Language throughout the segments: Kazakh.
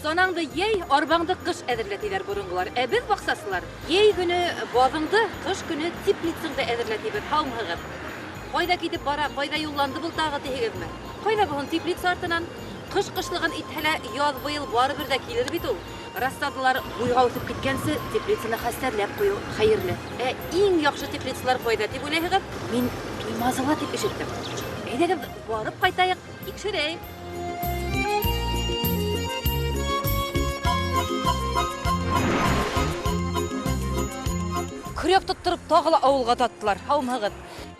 Санаңды ей, арбаңды қыш әзірлетилер бұрынғылар. Біз бақсасылар. Ей күні базыңды, қыш күні теплицаңды әзірлетибіз. Хаумығыз. Қайда кетіп бара, қайда юлланды бұл тағы тегізме. Қайда бұғын теплиц артынан қыш қышлығын итхәлә яз бұйыл бары бірді келір бит ул. Рассадылар буйга үтіп кеткенсе, теплицаны хәстәрләп қою хайырлы. Иң яхшы теплицалар қайда дип уйлайһығыз? Мин Туймазыла дип ишеттем. Әйдәгез барып кайтайык, тикшерәйек. Күрек тұттырып тағыла ауылға таттылар, хаумығыз.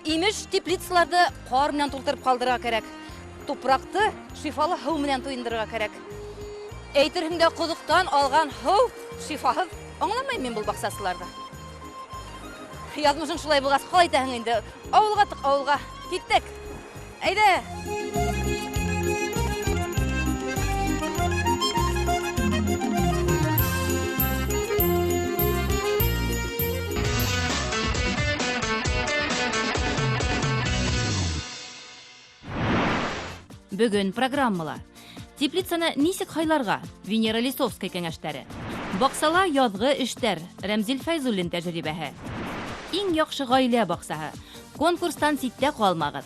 Имеш теплицаларды қар менен толтырып қалдырға керек. Топырақты шифалы хау менен тойындырға керек. Әйтерһеңдә құдықтан алған хау шифаһыз. Аңламайм мен бұл бақсасыларды. Язмышың шулай булгас, қалай итәһең инде? Ауылға тык, ауылға. Киттек. Әйдә. Бүгін программала. Теплицаны нисек хайларға? Венера Лисовская кәңәштәре. Бақсала язгы эштәр. Рәмзил Файзуллин тәҗрибәһе. Иң яхшы гаилә бақсаһы. Конкурстан ситтә калмагыз.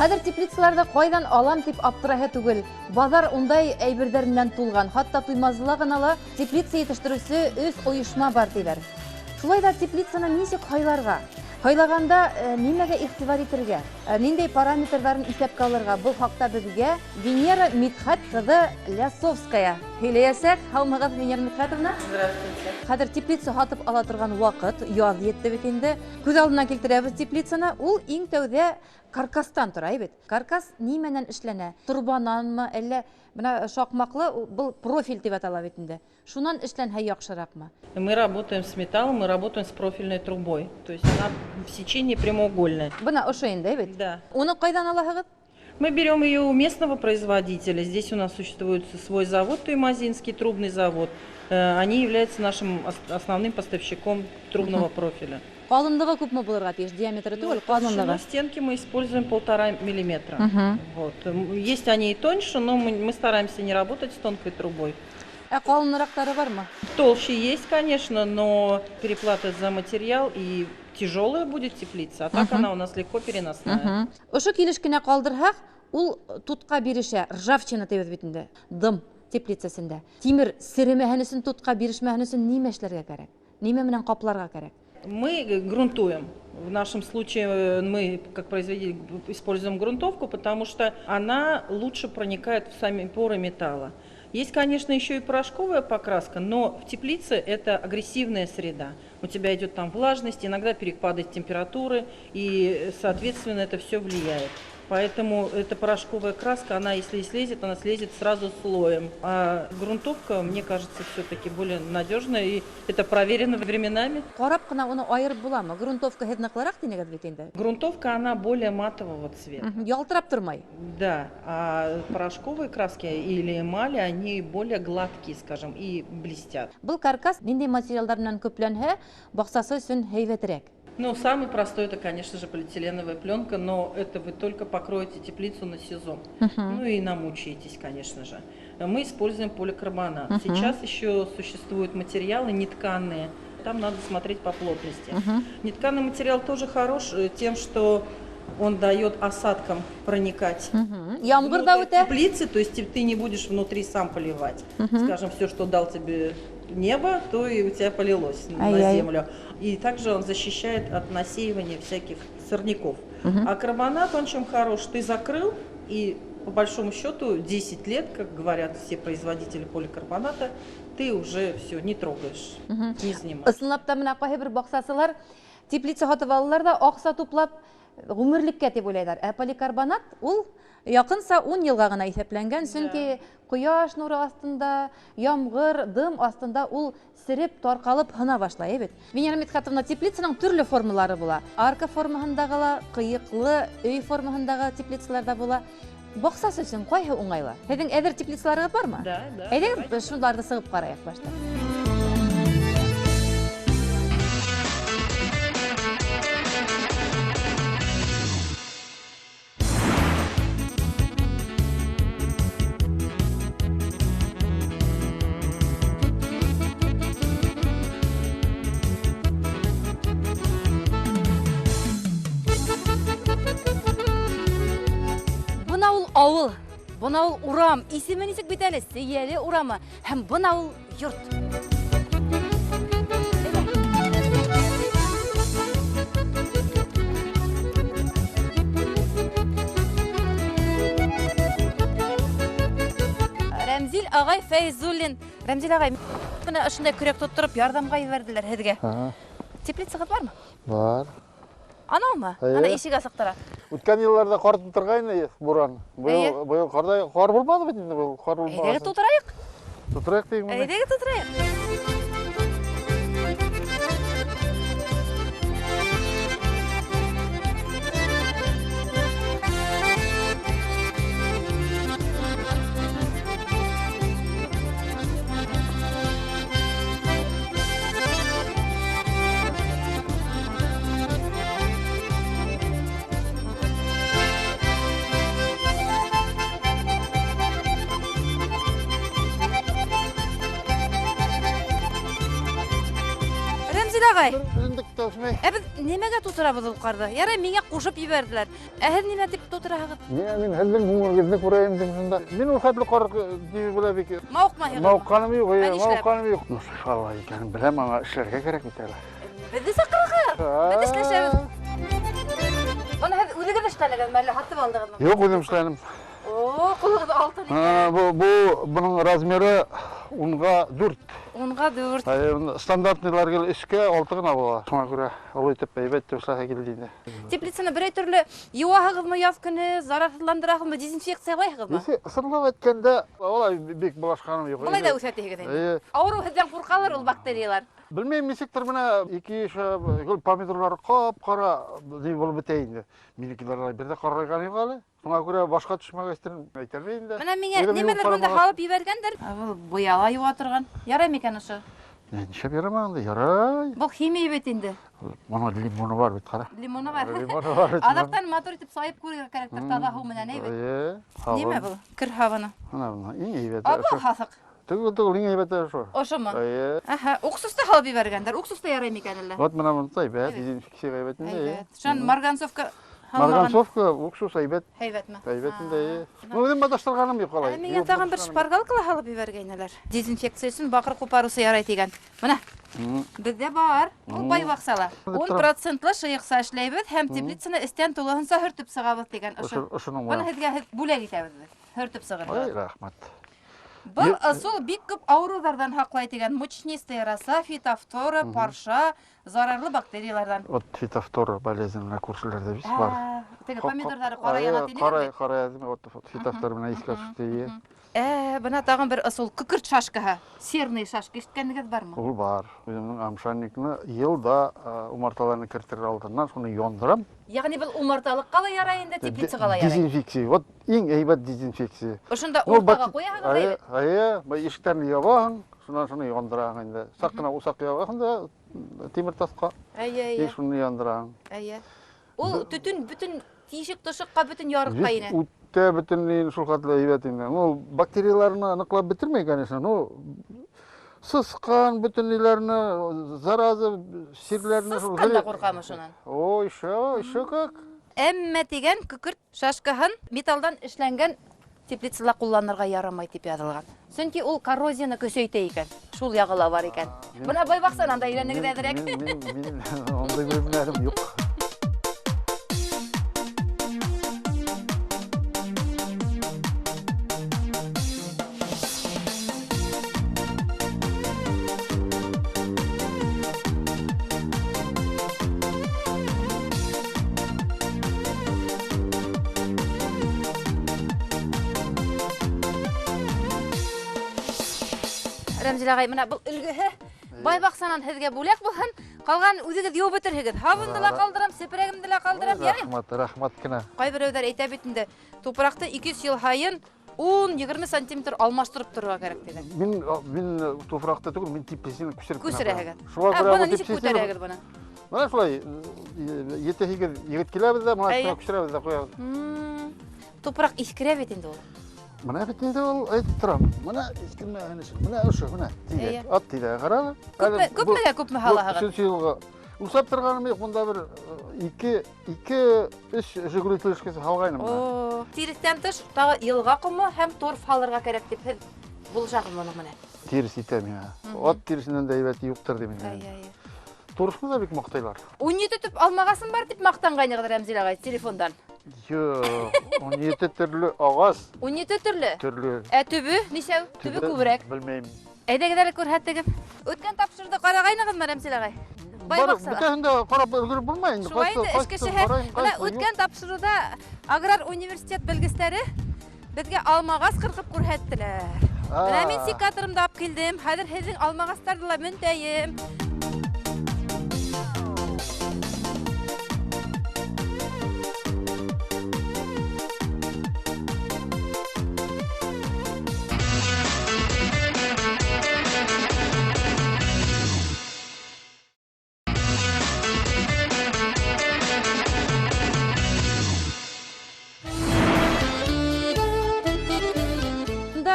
Хәзер теплицаларда кайдан алам дип аптыраһы түгел. Базар ундай әйбердәр белән тулган. Хатта Туймазыла гына теплица итештерүче үз оешма бар диләр. Шулай да теплицаны ничек хайларга? Хайлаганда нимәгә игътибар итәргә? Ниндәй параметрларын исәпкә алырга? Бу хакта безгә Венера Мидхәт кызы Лясовская һөйләсәк, һаумыгыз Венера Мидхәтовна. Здравствуйте. Хәзер теплица һатып ала торган вакыт, яз җитте бит инде. Күз алдына килтерәбез теплицаны. Ул иң тәүдә каркастан тора бит. Каркас нимәнән эшләнә? Турбананмы, әллә менә шакмаклы бу профиль дип атала бит инде. Шуннан эшләнһә яхшыракмы? Мы работаем с металлом, мы работаем с профильной трубой. То есть она в сечении прямоугольная. Бына ошо инде бит. Да. Уны кайдан алаһыгыз? Мы берем ее у местного производителя. Здесь у нас существует свой завод, Туймазинский трубный завод. Они являются нашим основным поставщиком трубного профиля. Калынлыгы күпме булырга тиеш? Диаметры түгел, калынлыгы. Толщину стенки мы используем 1,5 миллиметра. Вот. Есть они и тоньше, но мы стараемся не работать с тонкой трубой. Калынрактары бармы? Толще есть, конечно, но переплата за материал и тяжелая будет теплица, а так она у нас легко переносная. Ошо килеш кенә калдырһак, ул тутка бирешә, ржавчина тибез бит инде. Дым теплицасында. Тимер серемәһен өчен, тутка бирешмәһен өчен нимә эшләргә кирәк? Нимә менән капларга кирәк? Мы грунтуем. В нашем случае мы, как производитель, используем грунтовку, потому что она лучше проникает в сами поры металла. Есть, конечно, еще и порошковая покраска, но в теплице это агрессивная среда. У тебя идет там влажность, иногда перепады температуры, и, соответственно, это все влияет. Поэтому эта порошковая краска, она если и слезет, она слезет сразу слоем. А грунтовка, мне кажется, все-таки более надежная, и это проверено временами. Карап кына уны айырып буламы? Грунтовка һез ныклырак дигән бит инде. Грунтовка, она более матового цвета. Ялтырап тормай. Да, а порошковые краски или эмали, они более гладкие, скажем, и блестят. Был каркас ниндәй материалдар белән көпләнһә, баксасы өчен һәйбәтрәк. Ну, самый простой это, конечно же, полиэтиленовая пленка, но это вы только покроете теплицу на сезон. Ну и намучаетесь, конечно же. Мы используем поликарбонат. Сейчас еще существуют материалы нетканные. Там надо смотреть по плотности. Нетканый материал тоже хорош тем, что он дает осадкам проникать Ямгырда үтә. теплицы, то есть ты не будешь внутри сам поливать. Скажем, все, что дал тебе небо, то и у тебя полилось на землю. И также он защищает от насеивания всяких сорняков. А карбонат, он чем хорош? Ты закрыл, и по большому счету 10 лет, как говорят все производители поликарбоната, ты уже все не трогаешь, не занимаешь. Ысынлап та менә кайбер баксасылар теплица һатып алалар да акса туплап ғүмерлеккә дип уйлайлар. Ә поликарбонат ул якынса 10 елга гына исәпләнгән, чөнки кояш нуры астында, ямгыр, дым астында ул сиреп, таркалып һына башлай бит. Венера Мидхатовна, теплицаның төрле формалары була. Арка формаһындагы ла, кыйыклы, өй формаһындагы теплицалар да була. Баксасы өчен кайһы уңайлы? Һеҙҙең әҙер теплицаларығыҙ бармы? Да. Әйҙәгеҙ шуларҙы сығып ҡарайыҡ башта. Ауыл, бына ул урам, исеме нисек бит әле, Сейәле урамы, һәм бына ул йорт. Рәмзил ағай Фәйзуллин. Рәмзил ағай, бына ошондай көрәк тоттырып ярдамга ебәрделәр һеҙгә. Теплицағыҙ бармы? Бар. Анаумы? Ана ишек асыҡтыра. Үткән йылларда ҡар тутырғайны буран. Быйыл ҡарҙай ҡар булмады бит инде был. Ҡар булмаған. Әйҙәгеҙ тутырайыҡ. Тутырайыҡ тигән. Әйҙәгеҙ тутырайыҡ. Ағай, беҙ нимәгә тутырабыҙ ул ҡарҙы? Ярай, миңә ҡушып ебәрҙеләр. Ә һеҙ нимә тип тутыраһығыҙ? Мин һеҙҙең һуңырығыҙҙы күрәйем тип шунда. Мин ул хәтле ҡар тип белә бик. Мауыҡмаһығыҙ. Мауыҡҡаным юҡ, мауыҡҡаным юҡ. Шалай икән, беләм, аңа эшләргә кәрәк бит әле. Беҙҙе саҡырығыҙ. Беҙ эшләшәбеҙ. Бына һеҙ үҙегеҙ эшләнегеҙме, әллә һатып алдығыҙмы? Юҡ, үҙем эшләнем. О, ҡулығыҙ алтын икән. Бының размеры 10-4. 10-4. Стандартлылар гел 3-кә 6 гына була. Шуңа күрә олой итеп әйбәт тип эшләһә килде инде. Теплицаны берәй төрлө юаһығыҙмы яҙ көне, зарарһыҙландыраһығыҙмы, дезинфекциялайһығыҙмы? Ысынлап әйткәндә, улай бик булашҡаным юҡ. Былай да үҫәтиһегеҙ инде. Ауырыу һеҙҙән ҡурҡалыр ул бактериялар. Белмәйем, нисектер менә 2 помидорлар ҡап-ҡара булып бөтә инде. Минекеләр бер дә ҡарайған юҡ әле. Шуңа күрә башҡа төшмәгәстер әйтәлмәйем дә. Менә миңә нимәлер бында һалып ебәргәндер. Был буяла юа торған. Ярай микән ошо? Нишләп ярамаган? Ярай. Был химия бит инде. Мана лимоны бар бит, ҡара. Лимоны бар. Лимоны бар. Аҙаҡтан мотор итеп сайып күрергә кәрәктер таҙа һыу менән, әйбәт. Нимә был? Кер һабыны. Ана, иң әйбәт. Апа һаҫыҡ. Түгел, иң әйбәте ошо. Ошомо? Аһа, уксусты һалып ебәргәндер. Уксуста ярай микән әллә? Вот менә монда әйбәт, дезинфекция әйбәт инде. Шан марганцовка Марганцовка, уксус әйбәт. Һәйбәтме? Әйбәт инде. Үҙем бадаштырғаным юҡ ҡалай. Миңә тағын бер шпаргалкала һалып ебәргәйнеләр. Дезинфекция өсөн баҡыр ҡупарыусы ярай тигән. Менә. Беҙҙә бар. Ул бай баҡсала. 10%-лы шыйыҡса эшләйбеҙ һәм теплицаны эстән тулыһынса һөртөп сығабыҙ тигән. Ошоноң Быны һеҙгә бүләк итәбеҙ. Һөртөп сығырбыҙ. Рәхмәт. Был ысул бик күп ауырыуҙарҙан һаҡлай тигән. Мучнистая роса, фитофтора, парша, зарарлы бактерияларҙан. Вот фитофтора болезненная күршеләрҙә бит бар. Теге помидорҙары ҡара янат инде. Ҡара янат, вот фитофтор менән искә төштө. Бына тағын бер ысул күкерт шашкаһы. Серный шашка ишеткәнегеҙ бармы? Ул бар. Үҙемнең амшанникны йылда умарталарны кертер алдынан шуны яндырам. Ягъни был умарталыҡҡа ла ярай инде, теплицаға ла ярай. Дезинфекция. Вот иң әйбәт дезинфекция. Ошонда уртаға ҡуяһығыҙ әйбәт. Ишектәрне ябаһың, шунан шуны яндыраһың инде. Саҡ ҡына усаҡ ябаһың да тимер тасҡа. И шуны яндыраһың. Ул төтөн бөтөн тишек тышыҡҡа бөтөн ярыҡҡа инә. Үтә бөтөнләйен шул хәтле әйбәт инде. Ул бактерияларны ныҡлап бөтөрмәй, конечно. Ну, сысҡан бөтөнләйләрне, зараза, сирләрне... Сысҡан да ҡурҡамы шунан? О, еще как. Әммә тигән күкерт шашкаһын металдан эшләнгән теплицала ҡулланырға ярамай тип яҙылған. Сөнки ул коррозияны көсәйтә икән. Шул яғы ла бар икән. Бына бай баҡсанан да өйрәнегеҙ әҙерәк. Мин ондай белемнәрем юҡ. Рәмзил ағай, мына бұл үлгіһі бай бақсанан һеҙгә бүләк булһын, қалған үҙегеҙ йыуып бөтөрһөгөҙ. Һабынды ла ҡалдырам, сепрәгемде ла ҡалдырам, ярай? Рәхмәт кенә. Ҡайберәүҙәр әйтә бит инде, тупраҡты 200 йыл һайын 10-20 сантиметр алмаштырып торырға кәрәк тиген. Мин туфраҡта түгел, мин типесен күсереп кенә Күсерәһегеҙ. Шуға күрә Бына бу нисек типсесен- күтәрәһегеҙ быны? Менә шулай, 7-8 егет киләбез дә, менә Әйе. шуға күсерәбез дә ҡуябыҙ. Тупраҡ иҫкерә бит инде ул. Менә бит инде ул әйтеп торам. Менә искермәгән эш. Менә ошо, менә Әйе. тиде. Ат тиде, ҡарагыҙ. Әле бу- Күпмегә күпме бу һалаһығыҙ? 3-нче йылға. Үлсәп торғаным юҡ, бында бер 2-3 Жигули телешкәсе һалғайным. О, тирестән тыш, тағы йылға ҡомо һәм торф һалырға кәрәк дип һеҙ булышағыҙ быны менә. Тирес итә миңә. Ат тиресенән дә әйбәт юҡтыр ди миңә. Торфны да бик маҡтайлар. 17 төп алмағасын бар дип маҡтанғайнығыҙ Рәмзил ағай телефондан. Юҡ, 17 төрлө ағас, 17 төрлө. төрлө. Ә төбө нисәү? Төбө күберәк. Белмәйем. Әйҙәгеҙ әле күрһәтегеҙ. Үткән тапшырды ҡарағайнығыҙмы Рәмзил ағай? Бай баҡсала. Бөтәһен дә ҡарап өлгөрөп булмай инде. Шулай инде эш кешеһе. Менә үткән тапшырыуҙа Аграр университет белгестәре беҙгә алмағас ҡырҡып күрһәттеләр. Менә мин секаторымды алып килдем. Хәҙер һеҙҙең алмағастарҙы ла мөнтәйем.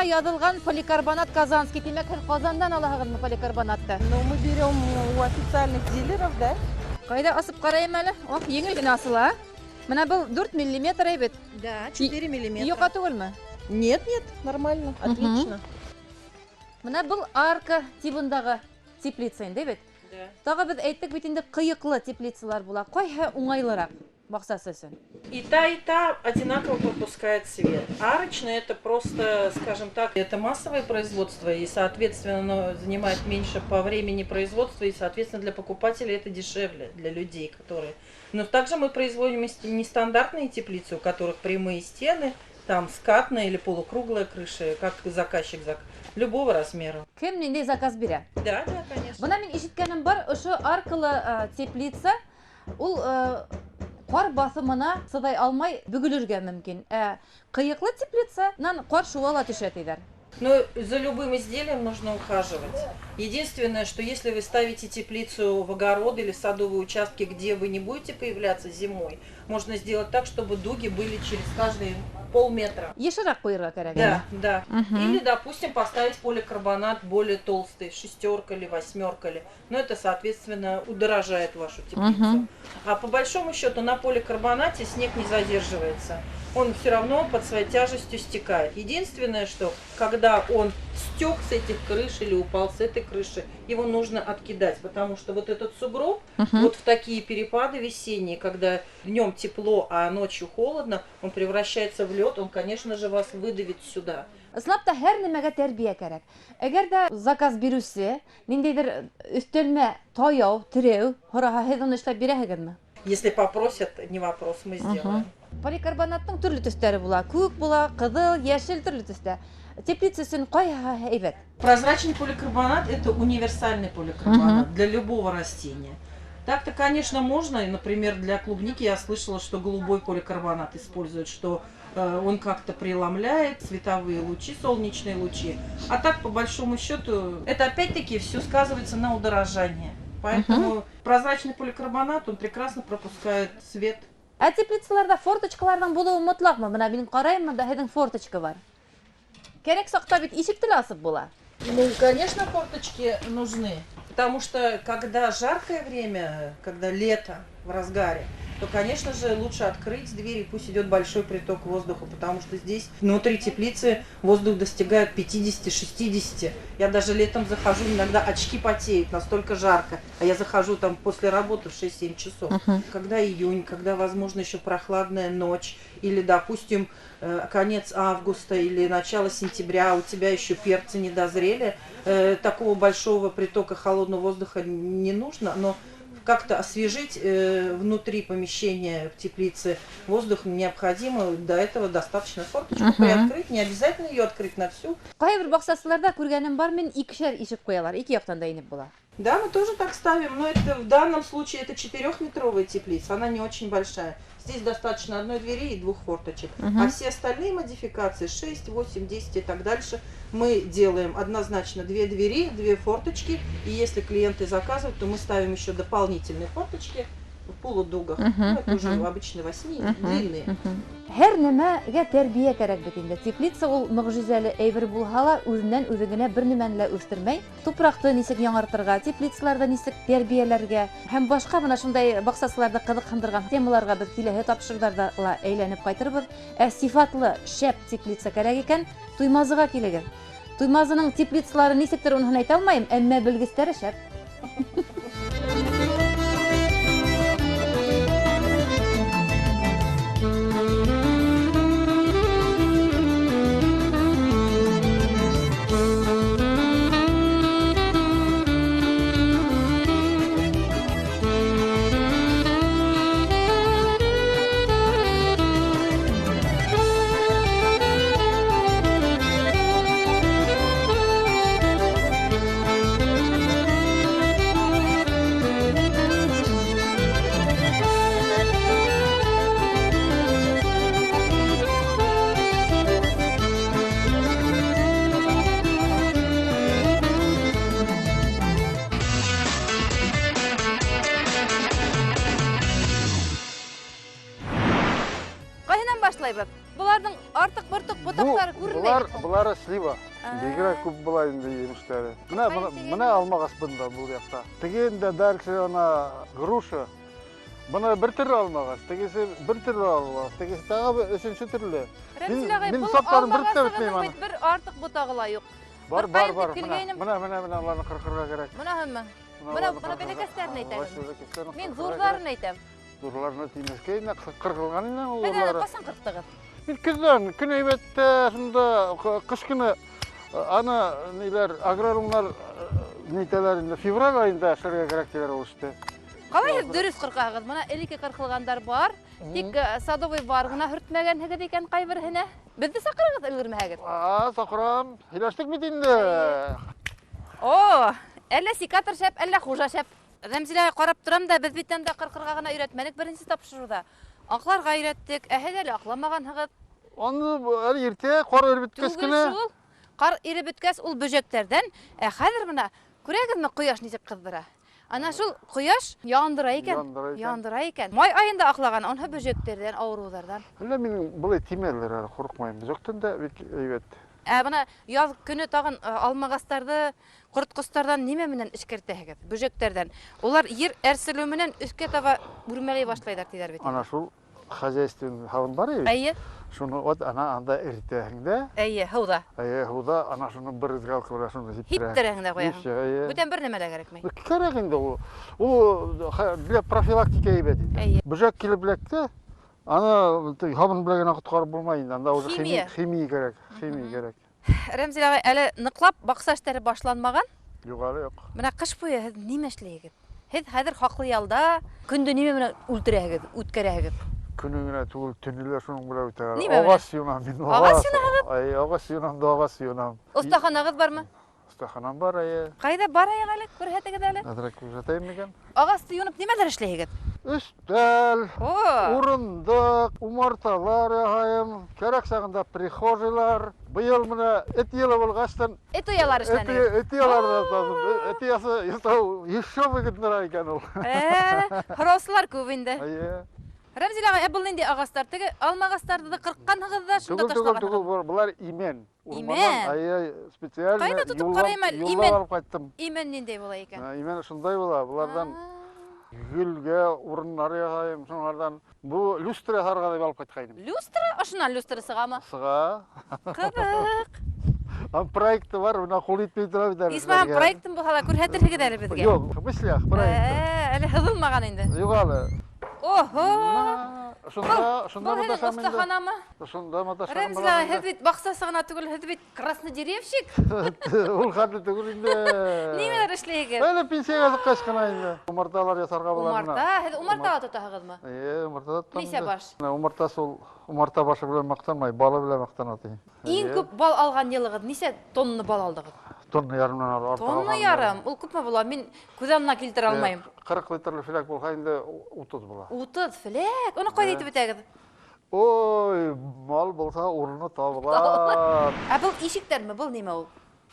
Яҙылған поликарбонат казанский. Тимәк, һеҙ Казандан алаһығыҙмы поликарбонатты? Но мы берем у официальных дилеров, да? Ҡайҙа асып ҡарайым әле? Ох, еңел генә асыла. Менә был 4 миллиметр әйбет. Да, 4 миллиметра. Йоҡа түгелме? Нет, нормально, отлично. Менә был арка тибындағы теплица инде бит. Да. Тағы беҙ әйттек бит инде ҡыйыҡлы теплицалар була. Ҡайһы уңайлыраҡ баҡсасы өсөн? И та одинаково пропускает свет. Арочная это просто, скажем так, это массовое производство, и, соответственно, оно занимает меньше по времени производства, и, соответственно, для покупателей это дешевле, для людей, которые... Но также мы производим нестандартные теплицы, у которых прямые стены, там скатная или полукруглая крыша, как заказчик, любого размера. Кем ниндәй заказ бирә? Да, конечно. Бына мин ишеткәнем бар, ошо аркылы теплица, ул ҡар баҫымына сыҙай алмай бөгөлөргә мөмкин. Ҡыйыҡлы теплицанан ҡар шуға ла төшә тиҙәр. Но за любым изделием нужно ухаживать. Единственное, что если вы ставите теплицу в огород или садовые участки, где вы не будете появляться зимой, можно сделать так, чтобы дуги были через каждые полметра. Йышыраҡ ҡуйырға кәрәк. Да, да. Или, допустим, поставить поликарбонат более толстый, 6 или 8 или. Но это, соответственно, удорожает вашу теплицу. А по большому счету на поликарбонате снег не задерживается. Он все равно под своей тяжестью стекает. Единственное, что когда он стек с этих крыш или упал с этой крыши, его нужно откидать, потому что вот этот сугроб, вот в такие перепады весенние, когда днем тепло, а ночью холодно, он превращается в лед, он, конечно же, вас выдавит сюда. Ысынлап та һәр нәмәгә тәрбиә кәрәк. Әгәр дә заказ бирүсе ниндәйҙер өҫтәлмә таяу, терәү һораһа, һеҙ уны эшләп бирәһегеҙме? Если попросят, не вопрос, мы сделаем. Поликарбонаттың төрлө төҫтәре була. Күк була, ҡыҙыл, йәшел төрлө төҫтә. Теплица өсөн ҡайһыһы һәйбәт? Прозрачный поликарбонат – это универсальный поликарбонат для любого растения. Так-то, конечно, можно. Например, для клубники я слышала, что голубой поликарбонат используют, что он как-то преломляет световые лучи, солнечные лучи. А так, по большому счету, это опять-таки все сказывается на удорожании. Поэтому прозрачный поликарбонат, он прекрасно пропускает свет. Ә теплицаларда форточкаларҙың булыуы мотлаҡмы? Бына мин ҡарайым, да һеҙҙең форточка бар. Кәрәк саҡта бит ишекте лә асып була. Ну, конечно, форточки нужны. Потому что, когда жаркое время, когда лето в разгаре, то, конечно же, лучше открыть двери, пусть идет большой приток воздуха, потому что здесь внутри теплицы воздух достигает 50-60. Я даже летом захожу, иногда очки потеют, настолько жарко, а я захожу там после работы в 6-7 часов. Когда июнь, когда, возможно, еще прохладная ночь, или, допустим, конец августа или начало сентября, у тебя еще перцы не дозрели, такого большого притока холодного воздуха не нужно, но как-то освежить внутри помещения в теплице воздух, необходимо до этого достаточно форточку приоткрыть, не обязательно ее открыть на всю. Кайбер баксасыларда күргәнем бар, мен икешәр ишек куялар, ике яктан да инеп була. Да, мы тоже так ставим, но это в данном случае это 4-метровая теплица, она не очень большая. Здесь достаточно одной двери и 2 форточек. А все остальные модификации 6, 8, 10 и так дальше мы делаем однозначно 2 двери, 2 форточки. И если клиенты заказывают, то мы ставим еще дополнительные форточки в полудугах. Ну, это уже обычно 8 длинные. Һәр нәмәгә тәрбия кәрәк бит инде. Теплица ул мөгъҗизәле әйбер булһа ла, үзеннән үзе генә бер нәмәне лә үстермәй. Тупракты ничек яңартырга, теплицаларда ничек тәрбияләргә һәм башка менә шундай баксасыларда кызыксындырган темаларга без киләһе тапшырырларда ла әйләнеп кайтырбыз. Сифатлы, шәп теплица кәрәк икән, Туймазыга килегез. Туймазының теплицалары ничектер уны әйтә алмыйм, әмма белгечләре шәп. Башлайбыз. Буларның артык-быртык ботаклары күренмәй. Булар слива. Бигрәк күп була инде емештәре. Менә алмагас бында бу якта. Тегендә дальше ана груша. Бына бер төрле алмагас, тегесе бер төрле алмагас, тегесе тагы өченче төрле. Мин саптарын бер дә бетмәйм аны. Бер артык ботагы ла юк. Бар. Менә аларны кыркырга кирәк. Менә һәммә. Менә бәләкәсләрне әйтәм. Мин зурларын әйтәм. Дурларны тимескә инде кыркылган инде Менә уллары. касан кырктыгыз? Мин көздән, көн әйбәттә шунда кыш көне аны ниләр аграрумнар нитәләр инде февраль аенда эшләргә кирәк диләр ул эште. Калай дөрес кыркагыз? Менә элекке кыркылгандар бар. Тик садовый бар гына хөртмәгәнһегез икән кайберһенә. Безне сакырыгыз өлгермәгез. Сакырам. Һиләштек бит инде. О, әллә секатор шәп, әллә хуҗа шәп. Рәмзиләгә карап торам да, без биттән дә кыркырга гына өйрәтмәдек беренче тапшыруда. Акларга өйрәттек, һез әле акламаганһыгыз. Аны әле иртә кар өреп беткәс кенә. Кар иреп беткәс ул бөҗәктәрдән, хәзер менә күрәгезме кояш ничек кыздыра? Ана шул кояш яндыра икән. Май аенда аклаган анһы бөҗәктәрдән, авырулардан. Әллә мин булай тимәләр, курыкмыйм. Бөҗәктән дә бик әйбәт. Бана яз көне тагын алмагастарды, корт-кустардан ниме менән эшкәртәһегез? Бөҗәктәрдән. Улар йер әрселү менән өскә таба үрмәләй башлайлар диләр бит. Ана шул хозяйственный һавын бар иде. Әйе. Шуны вот анда иртәһендә. Әйе, һауда. Һауда ана шуны бер изгалка белән шуны Хиттерәһендә куяһың. Бүтән бер нәмә дә кирәкмәй. Кирәк инде ул. Ул для профилактика әйбәт инде. Бөҗәк килеп беләкте. Аны һавын белән генә коткарып булмай инде. Анда уже химия кирәк. Рәмзиләгә әле ныклап бакса эшләре башланмаган? Юк әле юк. Менә кыш буе һез нимә эшләйсез? Һез хәзер хаклы ялда, көндә нимә менән үлтерәһегез, үткәрәһегез? Көне генә түгел, төнлә шуның белән үтәр. Нимә белән? Агас юнам мин. Агас юнагыз? Ай, агас юнам, агас юнам. Остаханагыз бармы? Остаханам бар, ай. Кайда бар әле? Күрһәтегез әле? Әдрәк күрсәтәйем микән? Агасты юнып нимәләр эшләйсез? Өстәл, О, урындык, умарталар яһаем, кирәк сагында прихожийлар. Быел менә эт елы булгачтан эт уялар эшләнә. эт яларда, эт ясау еще выгоднырак икән ул. Хорослар күп инде. Ай. Рәмзиләгә был инде агастар, теге алмагастарды да кыркканһыгыз да шунда ташлаган. Түгел, булар имен. Имен? Ай, специально. Кайда тотып карыйм әле? Имен. Алып кайттым. Имен ниндәй була икән? Имен шундай була. Булардан гүлгә урыннар яһаем, шуңардан бу люстра яһарга дип алып кайткайным. Люстра? Ашуннан люстра сыгамы? Сыга. Кызык. Проекты бар, менә кул итмәй тора бит әле. Исмаһам проектын булса да күрһәтерһегез әле безгә. Юк, мыслях проект. Әле һызылмаган инде. Юк әле. Охо! Бұл һеҙҙең оҫтаханамы? Шунда маташам. Рәмзилә, һеҙ бит баҡсасы ғына түгел, һеҙ бит красный деревщик. Ул хәтле түгел инде. Нимәләр эшләйһегеҙ? Әле пенсияга сыҡҡас кына инде. Умарталар ясарға була. Умарта, һеҙ умартаға тотаһығыҙмы? Умартада тотам. Нисә баш? Умартасы ул умарта башы белән маҡтанмай, балы белән маҡтана ти. Иң күп бал алған йылығыҙ, нисә тонна бал алдығыҙ? Тонна ярымдан артык. Тонна ярым, ул күпме була? Мин күҙәмнә килтерә алмайым. 40 литрлы филак булһа инде 30 була. 30 флек, уны ҡайҙа итеп бөтәгеҙ? Ой, мал булса урыны табыла. Был ишектәрме, был нимә ул?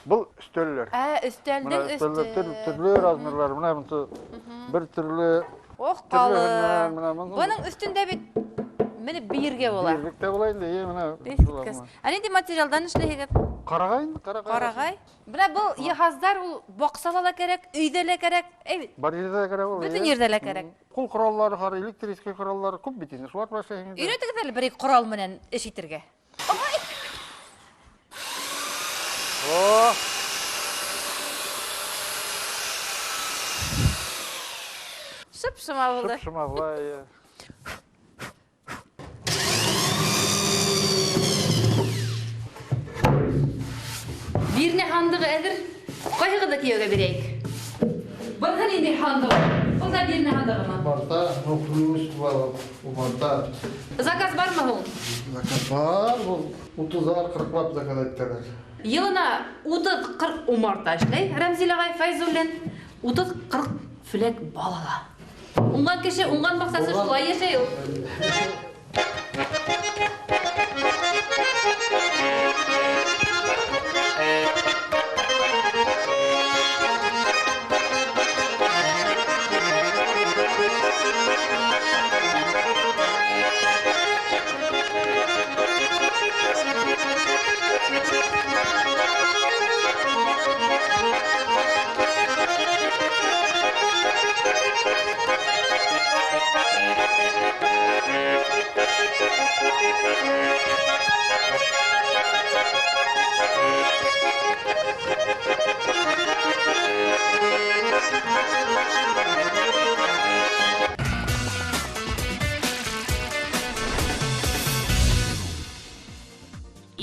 Был өстәлләр. Өстәлдең өсте. Төрле размерлар, менә бер төрле. Ох, ҡалын. Бының өстөндә бит менеп бейергә була. Бирлектә була инде, менә. Ә нинди материалдан эшләйһегеҙ? Ҡарағай инде, Ҡарағай. Менә был йыһаздар ул баҡсала ла кәрәк, өйҙә лә кәрәк. Бар ерҙә кәрәк ул. Бөтөн ерҙә лә кәрәк. Ҡул ҡораллары, электрический ҡораллар күп бит инде. Шулар белән эшләйһең. Өйрәтегеҙ әле бер ҡорал менән эш итергә. Шып-шыма булды. Шыма була. Бирне һандығы әҙер. Ҡайһығыҙҙы кейәүгә бирәйек? Бында нинди һандығы? Бында бирне һандығымы? Умарта, ключ була, умарта. Заказ бармы һуң? Заказ бар, ул 30-ар 40-лап заказ иттеләр. Йылына 30-40 умарта эшләй. Рәмзил ағай, Файзуллин 30-40 флек бал ала. Уңған кеше, уңған баҡсасы шулай йәшәй ул.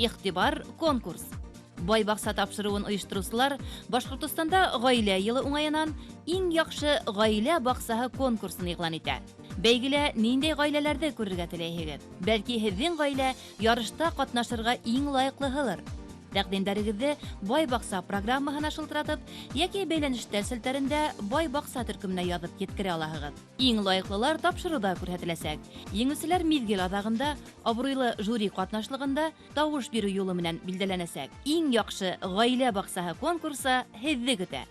Иғтибар конкурс. Бай баҡса тапшырыуын ойоштороусылар Башҡортостанда ғаилә йылы уңайынан иң яҡшы ғаилә баҡсаһы конкурсын иғлан итә. Бәйгелә ниндәй ғаиләләрҙе күрергә теләйһегеҙ? Бәлки һеҙҙең ғаилә ярышта ҡатнашырға иң лайыҡлыһылыр. Тәҡдимдәрегеҙҙе Бай баҡса программаһына шылтыратып, йәки бәйләнеш тәсилтәрендә Бай баҡса төркөмөнә яҙып еткерә алаһығыҙ. Иң лайыҡлылар тапшырыуҙа күрһәтеләсәк. Еңеүселәр миҙгел аҙағында, абруйлы жюри ҡатнашлығында тауыш биреү юлы менән билдәләнәсәк. Иң яҡшы ғаилә баҡсаһы конкурсы һеҙҙе көтә.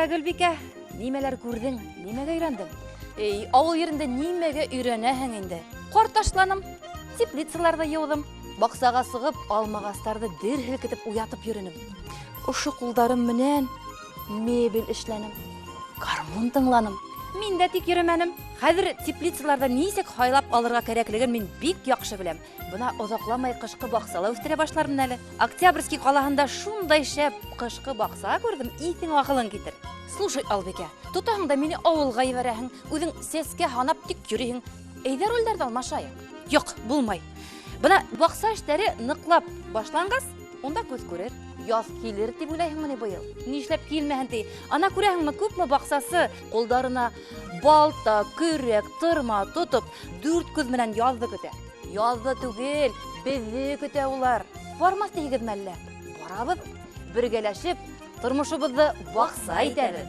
Гөлбикә, нимәләр күрҙең? Нимәгә өйрәндең? Ауыл ерендә нимәгә өйрәнәһең инде? Ҡар ташланым, теплицаларҙы йыуҙым, баҡсаға сығып, алмағастарҙы дер һелкетеп уятып йөрөнөм. Ошо ҡулдарым менән мебель эшләнем, гармун тыңланым. Мин дә тик йөрөмәнем. Хәҙер теплицаларҙа нисек һайлап алырға кәрәклеген мин бик яҡшы беләм. Бына оҙаҡламай ҡышҡы баҡсала үҫтерә башлармын әле. Октябрьский ҡалаһында шундай шәп ҡышҡы баҡса күрҙем, иҫең аҡылың китер. Слушай, Албикә, тотаһың да мине ауылға ебәрәһең, үҙең сәскә һанап тик йөрөйһең. Әйҙә ролдәрҙе алмашайыҡ. Юҡ, булмай. Бына баҡса эштәре ныҡлап башланғас, унда күҙ күрер. Яҙ килер тип уйлайһыңмы ни быйыл? Нишләп килмәһен ти? Ана күрәһеңме, күпме баҡсасы ҡулдарына балта, көрәк, тырма тотоп, 4 күҙ менән яҙҙы көтә. Яҙҙы түгел, беҙҙе көтә улар. Бармаҫ тиһегеҙме әллә? Барабыҙ, бергәләшеп, тормошобоҙҙо баҡса итәбеҙ.